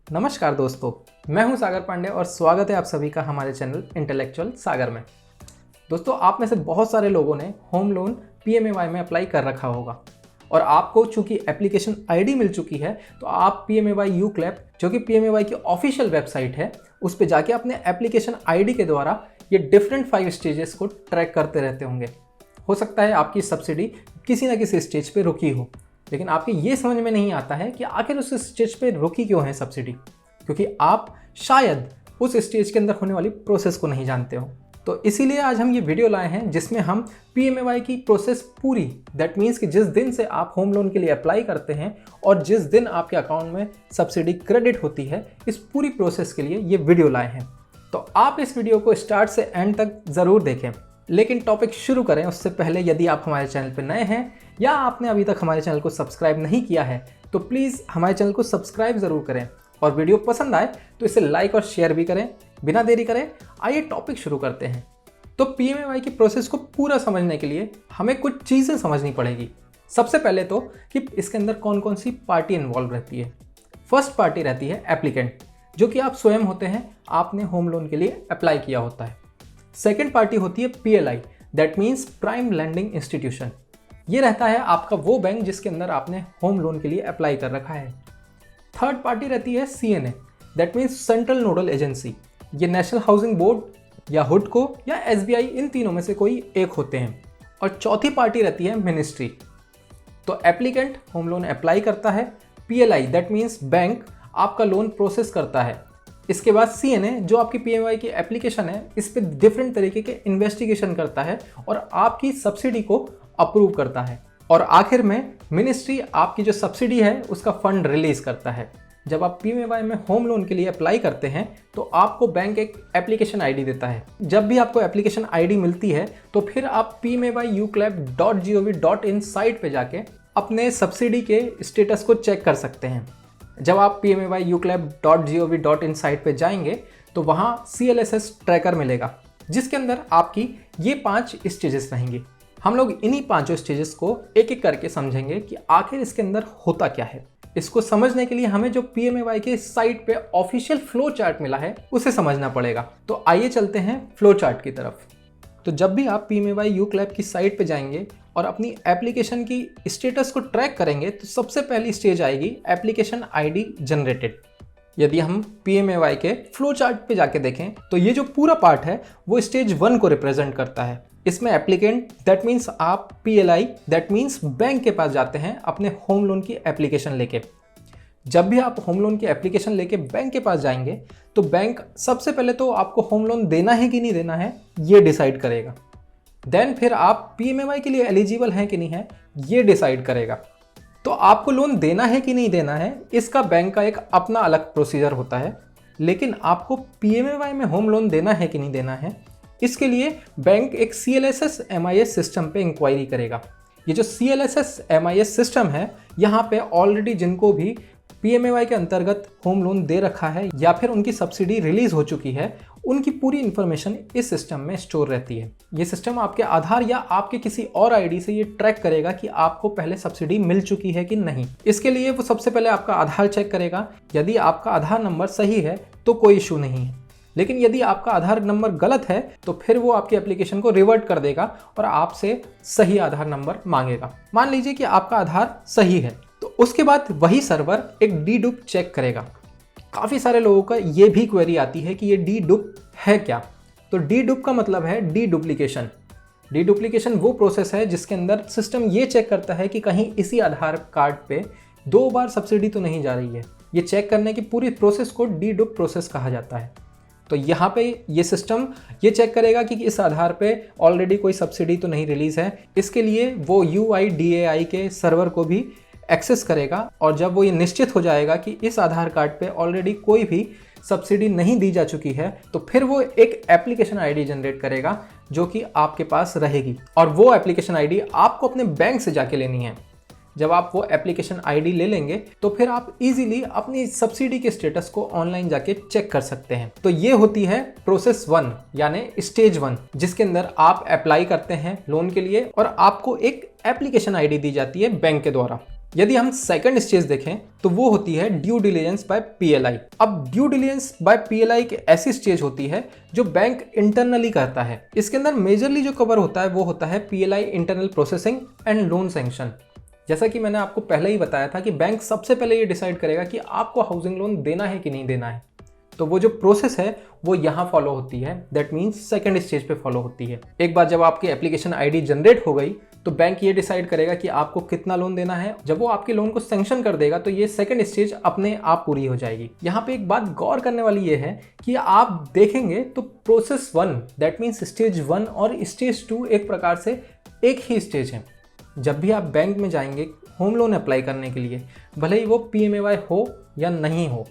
नमस्कार दोस्तों, मैं हूं सागर पांडे और स्वागत है आप सभी का हमारे चैनल इंटेलेक्चुअल सागर में। दोस्तों, आप में से बहुत सारे लोगों ने होम लोन पीएमएवाई में अप्लाई कर रखा होगा और आपको चूंकि एप्लीकेशन आईडी मिल चुकी है तो आप पीएमएवाई यूक्लैप जो कि पीएमएवाई की ऑफिशियल वेबसाइट है उस पर जाके अपने एप्लीकेशन आईडी के द्वारा ये डिफरेंट 5 स्टेजेस को ट्रैक करते रहते होंगे। हो सकता है आपकी सब्सिडी किसी न किसी स्टेज पे रुकी हो, लेकिन आपके ये समझ में नहीं आता है कि आखिर उस स्टेज पे रुकी क्यों है सब्सिडी, क्योंकि आप शायद उस स्टेज के अंदर होने वाली प्रोसेस को नहीं जानते हो। तो इसीलिए आज हम ये वीडियो लाए हैं जिसमें हम पीएमएवाई की प्रोसेस पूरी, दैट मीन्स कि जिस दिन से आप होम लोन के लिए अप्लाई करते हैं और जिस दिन आपके अकाउंट में सब्सिडी क्रेडिट होती है, इस पूरी प्रोसेस के लिए ये वीडियो लाए हैं। तो आप इस वीडियो को स्टार्ट से एंड तक ज़रूर देखें। लेकिन टॉपिक शुरू करें उससे पहले यदि आप हमारे चैनल पर नए हैं या आपने अभी तक हमारे चैनल को सब्सक्राइब नहीं किया है तो प्लीज़ हमारे चैनल को सब्सक्राइब ज़रूर करें और वीडियो पसंद आए तो इसे लाइक और शेयर भी करें। बिना देरी करें आइए टॉपिक शुरू करते हैं। तो पीएमएवाई की प्रोसेस को पूरा समझने के लिए हमें कुछ चीज़ें समझनी पड़ेगी। सबसे पहले तो कि इसके अंदर कौन कौन सी पार्टी इन्वॉल्व रहती है। फर्स्ट पार्टी रहती है एप्लीकेंट, जो कि आप स्वयं होते हैं, आपने होम लोन के लिए अप्लाई किया होता है। सेकेंड पार्टी होती है PLI, that means prime landing institution. ये रहता है आपका वो बैंक जिसके अंदर आपने होम लोन के लिए अप्लाई कर रखा है। थर्ड पार्टी रहती है CNA, that means central nodal agency. ये नेशनल हाउसिंग बोर्ड या हुडको या एसबीआई, इन तीनों में से कोई एक होते हैं। और चौथी पार्टी रहती है मिनिस्ट्री। तो एप्लीकेंट होम लोन अप्लाई करता है, पीएलआई दैट मीन्स बैंक आपका लोन प्रोसेस करता है। इसके बाद सीएनए जो आपकी पीएमएवाई की एप्लीकेशन है इस पर डिफरेंट तरीके के इन्वेस्टिगेशन करता है और आपकी सब्सिडी को अप्रूव करता है। और आखिर में मिनिस्ट्री आपकी जो सब्सिडी है उसका फंड रिलीज करता है। जब आप पीएमएवाई में होम लोन के लिए अप्लाई करते हैं तो आपको बैंक एक एप्लीकेशन आईडी देता है। जब भी आपको एप्लीकेशन आईडी मिलती है तो फिर आप pmaiuclap.gov.in साइट पे जाके अपने सब्सिडी के स्टेटस को चेक कर सकते हैं। जब आप pmaiuclap.gov.in साइट पे जाएंगे तो वहाँ CLSS ट्रैकर मिलेगा जिसके अंदर आपकी ये 5 स्टेजेस रहेंगी। हम लोग इन्हीं 5 स्टेजेस को एक एक करके समझेंगे कि आखिर इसके अंदर होता क्या है। इसको समझने के लिए हमें जो पीएमएवाई के साइट पे ऑफिशियल फ्लो चार्ट मिला है उसे समझना पड़ेगा। तो आइए चलते हैं फ्लो चार्ट की तरफ। तो जब भी आप पीएमएवाई यूक्लैप की साइट पे जाएंगे और अपनी एप्लीकेशन की स्टेटस को ट्रैक करेंगे तो सबसे पहली स्टेज आएगी एप्लीकेशन आईडी जनरेटेड। यदि हम पीएमएवाई के फ्लो चार्ट पे जाके देखें तो ये जो पूरा पार्ट है वो स्टेज 1 को रिप्रेजेंट करता है। इसमें एप्लीकेंट दैट मीन्स आप, पीएलआई दैट मीन्स बैंक के पास जाते हैं अपने होम लोन की एप्लीकेशन लेके। जब भी आप होम लोन की एप्लीकेशन लेके बैंक के पास जाएंगे तो बैंक सबसे पहले तो आपको होम लोन देना है कि नहीं देना है ये डिसाइड करेगा। देन फिर आप पीएमएवाई के लिए एलिजिबल हैं कि नहीं है ये डिसाइड करेगा। तो आपको लोन देना है कि नहीं देना है इसका बैंक का एक अपना अलग प्रोसीजर होता है, लेकिन आपको पीएमएवाई में होम लोन देना है कि नहीं देना है इसके लिए बैंक एक CLSS MIS सिस्टम पे इंक्वायरी करेगा। ये जो CLSS MIS सिस्टम है यहाँ पे ऑलरेडी जिनको भी पीएमएवाई के अंतर्गत होम लोन दे रखा है या फिर उनकी सब्सिडी रिलीज हो चुकी है उनकी पूरी इन्फॉर्मेशन इस सिस्टम में स्टोर रहती है। ये सिस्टम आपके आधार या आपके किसी और आईडी से ये ट्रैक करेगा कि आपको पहले सब्सिडी मिल चुकी है कि नहीं। इसके लिए वो सबसे पहले आपका आधार चेक करेगा। यदि आपका आधार नंबर सही है तो कोई इशू नहीं है, लेकिन यदि आपका आधार नंबर गलत है तो फिर वो आपकी एप्लीकेशन को रिवर्ट कर देगा और आपसे सही आधार नंबर मांगेगा। मान लीजिए कि आपका आधार सही है तो उसके बाद वही सर्वर एक डीडुप चेक करेगा। काफ़ी सारे लोगों का ये भी क्वेरी आती है कि ये डीडुप है क्या। तो डीडुप का मतलब है डीडुप्लीकेशन। डीडुप्लीकेशन वो प्रोसेस है जिसके अंदर सिस्टम ये चेक करता है कि कहीं इसी आधार कार्ड पे 2 बार सब्सिडी तो नहीं जा रही है। ये चेक करने की पूरी प्रोसेस को डीडुप प्रोसेस कहा जाता है। तो यहाँ पे ये सिस्टम ये चेक करेगा कि इस आधार पे ऑलरेडी कोई सब्सिडी तो नहीं रिलीज़ है। इसके लिए वो UIDAI के सर्वर को भी एक्सेस करेगा और जब वो ये निश्चित हो जाएगा कि इस आधार कार्ड पे ऑलरेडी कोई भी सब्सिडी नहीं दी जा चुकी है तो फिर वो एक एप्लीकेशन आईडी जनरेट करेगा जो कि आपके पास रहेगी और वो एप्लीकेशन आईडी आपको अपने बैंक से जाके लेनी है। जब आप वो एप्लीकेशन आईडी ले लेंगे तो फिर आप इजीली अपनी सब्सिडी के स्टेटस को ऑनलाइन जाके चेक कर सकते हैं। तो ये होती है प्रोसेस 1 यानी स्टेज 1, जिसके अंदर आप अप्लाई करते हैं लोन के लिए और आपको एक एप्लीकेशन आईडी दी जाती है बैंक के द्वारा। यदि हम सेकंड स्टेज देखें तो वो होती है ड्यू डिलिजेंस बाय पीएलआई। अब ड्यू डिलिजेंस बाय पीएलआई एक ऐसी स्टेज होती है जो बैंक इंटरनली करता है। इसके अंदर मेजरली जो कवर होता है वो होता है PLI internal processing and loan sanction. जैसा कि मैंने आपको पहले ही बताया था कि बैंक सबसे पहले ये डिसाइड करेगा कि आपको हाउसिंग लोन देना है कि नहीं देना है, तो वो जो प्रोसेस है वो यहाँ फॉलो होती है, दैट मीन्स सेकंड स्टेज पे फॉलो होती है। एक बार जब आपकी एप्लीकेशन आईडी जनरेट हो गई तो बैंक ये डिसाइड करेगा कि आपको कितना लोन देना है। जब वो आपके लोन को सैंक्शन कर देगा तो ये सेकंड स्टेज अपने आप पूरी हो जाएगी। यहाँ पे एक बात गौर करने वाली ये है कि आप देखेंगे तो प्रोसेस 1 दैट मीन्स स्टेज 1 और स्टेज 2 एक प्रकार से एक ही स्टेज है। जब भी आप बैंक में जाएंगे होम लोन अप्लाई करने के लिए, भले ही वो पीएमएवाई हो या नहीं हो,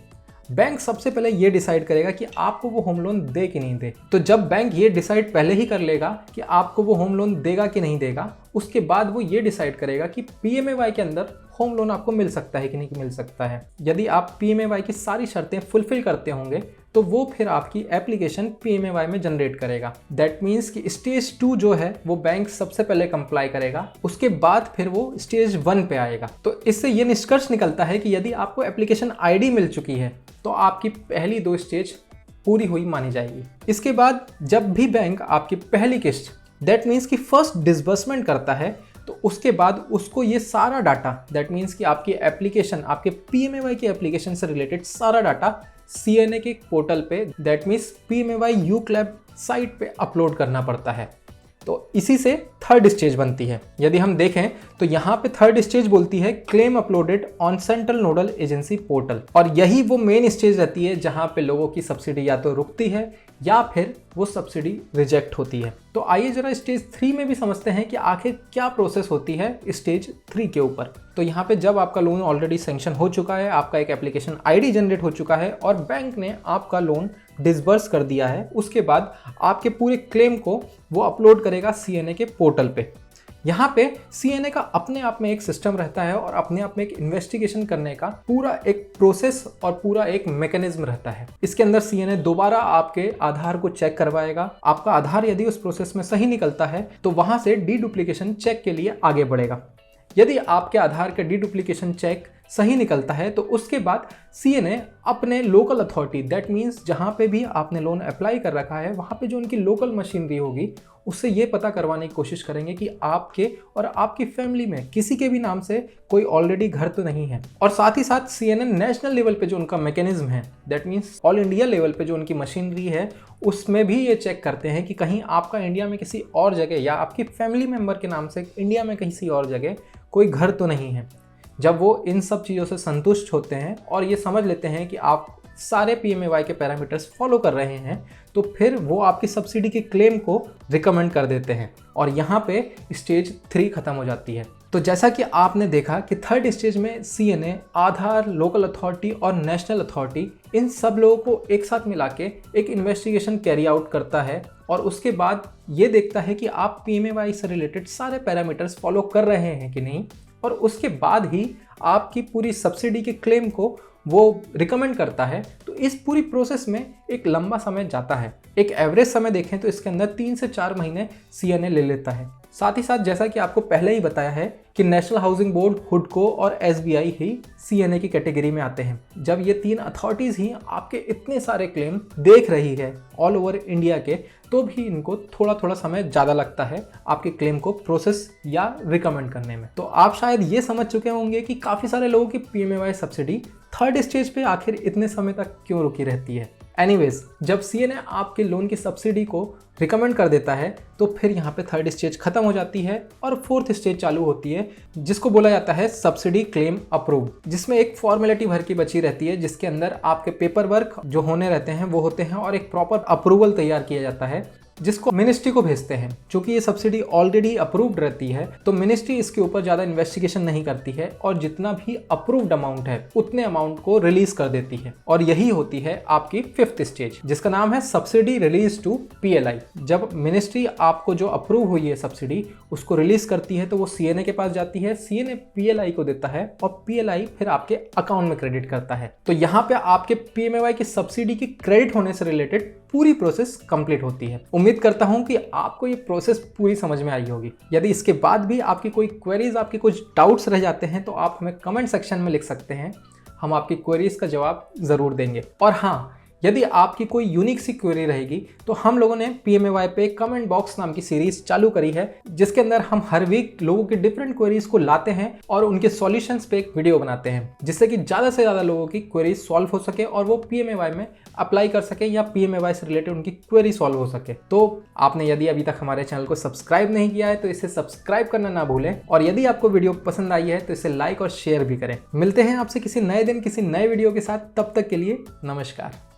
बैंक सबसे पहले ये डिसाइड करेगा कि आपको वो होम लोन दे कि नहीं दे। तो जब बैंक ये डिसाइड पहले ही कर लेगा कि आपको वो होम लोन देगा कि नहीं देगा, उसके बाद वो ये डिसाइड करेगा कि पीएमएवाई के अंदर होम लोन आपको मिल सकता है कि नहीं मिल सकता है। यदि आप पीएमएवाई की सारी शर्तें फुलफिल करते होंगे तो वो फिर आपकी एप्लीकेशन पीएमएवाई में जनरेट करेगा। दैट मीन्स कि स्टेज 2 जो है वो बैंक सबसे पहले कंप्लाई करेगा, उसके बाद फिर वो स्टेज 1 पे आएगा। तो इससे ये निष्कर्ष निकलता है कि यदि आपको एप्लीकेशन आईडी मिल चुकी है तो आपकी पहली 2 स्टेज पूरी हुई मानी जाएगी। इसके बाद जब भी बैंक आपकी पहली किस्त दैट मीन्स कि फर्स्ट डिसबर्समेंट करता है तो उसके बाद उसको ये सारा डाटा दैट मीन्स कि आपकी एप्लीकेशन, आपके पीएमएवाई की एप्लीकेशन से रिलेटेड सारा डाटा सीएनए के पोर्टल पे दैट मीन्स पीएमएवाई यूक्लैब साइट पे अपलोड करना पड़ता है। तो इसी से थर्ड स्टेज बनती है। यदि हम देखें तो यहाँ पे थर्ड स्टेज बोलती है claim uploaded on central nodal agency portal, और यही वो मेन स्टेज रहती है जहाँ पे लोगों की सब्सिडी या तो रुकती है या फिर वो सब्सिडी रिजेक्ट होती है। तो आइए जरा स्टेज 3 में भी समझते हैं कि आखिर क्या प्रोसेस होती है स्टेज 3 के ऊपर। तो यहाँ पे जब आपका लोन ऑलरेडी सैंक्शन हो चुका है, आपका एक एप्लीकेशन आईडी जनरेट हो चुका है और बैंक ने आपका लोन डिसबर्स कर दिया है, उसके बाद आपके पूरे क्लेम को वो अपलोड करेगा सीएनए के पोर्टल पे। यहाँ पे सीएनए का अपने आप में एक सिस्टम रहता है और अपने आप में एक इन्वेस्टिगेशन करने का पूरा एक प्रोसेस और पूरा एक मैकेनिज्म रहता है। इसके अंदर सीएनए दोबारा आपके आधार को चेक करवाएगा। आपका आधार यदि उस प्रोसेस में सही निकलता है तो वहां से डीडुप्लीकेशन चेक के लिए आगे बढ़ेगा। यदि आपके आधार का डीडुप्लीकेशन चेक सही निकलता है तो उसके बाद सीएनए अपने लोकल अथॉरिटी दैट मीन्स जहाँ पे भी आपने लोन अप्लाई कर रखा है वहाँ पे जो उनकी लोकल मशीनरी होगी उससे ये पता करवाने की कोशिश करेंगे कि आपके और आपकी फैमिली में किसी के भी नाम से कोई ऑलरेडी घर तो नहीं है। और साथ ही साथ सीएनए नेशनल लेवल पे जो उनका मैकेनिज्म है that means all India level पे जो उनकी मशीनरी है उसमें भी ये चेक करते हैं कि कहीं आपका इंडिया में किसी और जगह या आपकी फैमिली मेम्बर के नाम से इंडिया में किसी और जगह कोई घर तो नहीं है। जब वो इन सब चीज़ों से संतुष्ट होते हैं और ये समझ लेते हैं कि आप सारे पीएमएवाई के पैरामीटर्स फॉलो कर रहे हैं तो फिर वो आपकी सब्सिडी के क्लेम को रिकमेंड कर देते हैं और यहाँ पे स्टेज 3 खत्म हो जाती है। तो जैसा कि आपने देखा कि थर्ड स्टेज में सीएनए, आधार, लोकल अथॉरिटी और नेशनल अथॉरिटी इन सब लोगों को एक साथ मिला के एक इन्वेस्टिगेशन कैरी आउट करता है और उसके बाद ये देखता है कि आप पीएमएवाई से रिलेटेड सारे पैरामीटर्स फॉलो कर रहे हैं कि नहीं, और उसके बाद ही आपकी पूरी सब्सिडी के क्लेम को वो रिकमेंड करता है। तो इस पूरी प्रोसेस में एक लंबा समय जाता है। एक एवरेज समय देखें तो इसके अंदर 3 से 4 महीने सीएनए ले लेता है। साथ ही साथ जैसा कि आपको पहले ही बताया है कि नेशनल हाउसिंग बोर्ड, हुडको और एसबीआई ही सीएनए की कैटेगरी में आते हैं। जब ये 3 अथॉरिटीज़ ही आपके इतने सारे क्लेम देख रही है ऑल ओवर इंडिया के, तो भी इनको थोड़ा थोड़ा समय ज़्यादा लगता है आपके क्लेम को प्रोसेस या रिकमेंड करने में। तो आप शायद ये समझ चुके होंगे कि काफ़ी सारे लोगों की पीएमएवाई सब्सिडी थर्ड स्टेज पे आखिर इतने समय तक क्यों रुकी रहती है। एनीवेज, जब सीएनए आपके लोन की सब्सिडी को रिकमेंड कर देता है तो फिर यहाँ पे थर्ड स्टेज खत्म हो जाती है और फोर्थ स्टेज चालू होती है जिसको बोला जाता है सब्सिडी क्लेम अप्रूव, जिसमें एक फॉर्मेलिटी भर की बची रहती है जिसके अंदर आपके पेपर वर्क जो होने रहते हैं वो होते हैं और एक प्रॉपर अप्रूवल तैयार किया जाता है जिसको मिनिस्ट्री को भेजते हैं। चूंकि ये सब्सिडी ऑलरेडी अप्रूव्ड रहती है तो मिनिस्ट्री इसके ऊपर ज़्यादा इन्वेस्टिगेशन नहीं करती है और जितना भी अप्रूव्ड अमाउंट है उतने अमाउंट को रिलीज कर देती है और यही होती है आपकी फिफ्थ स्टेज जिसका नाम है सब्सिडी रिलीज टू पीएलआई। जब मिनिस्ट्री आपको जो अप्रूव हुई है सब्सिडी उसको रिलीज करती है तो वो सीएनए के पास जाती है, सीएनए पीएलआई को देता है और पीएलआई फिर आपके अकाउंट में क्रेडिट करता है। तो यहाँ पे आपके पीएमएवाई की सब्सिडी की क्रेडिट होने से रिलेटेड पूरी प्रोसेस कंप्लीट होती है। उम्मीद करता हूं कि आपको ये प्रोसेस पूरी समझ में आई होगी। यदि इसके बाद भी आपकी कोई क्वेरीज, आपके कुछ डाउट्स रह जाते हैं तो आप हमें कमेंट सेक्शन में लिख सकते हैं, हम आपकी क्वेरीज का जवाब ज़रूर देंगे। और हाँ, यदि आपकी कोई यूनिक सी क्वेरी रहेगी तो हम लोगों ने PMAY पे कमेंट बॉक्स नाम की सीरीज चालू करी है, जिसके अंदर हम हर वीक लोगों की डिफरेंट क्वेरीज को लाते हैं और उनके सॉल्यूशंस पे एक वीडियो बनाते हैं, जिससे कि ज़्यादा से ज़्यादा लोगों की क्वेरीज सॉल्व हो सके और वो PMAY में अप्लाई कर सके या PMAY से रिलेटेड उनकी क्वेरी सॉल्व हो सके। तो आपने यदि अभी तक हमारे चैनल को सब्सक्राइब नहीं किया है तो इसे सब्सक्राइब करना ना भूलें, और यदि आपको वीडियो पसंद आई है तो इसे लाइक और शेयर भी करें। मिलते हैं आपसे किसी नए दिन किसी नए वीडियो के साथ, तब तक के लिए नमस्कार।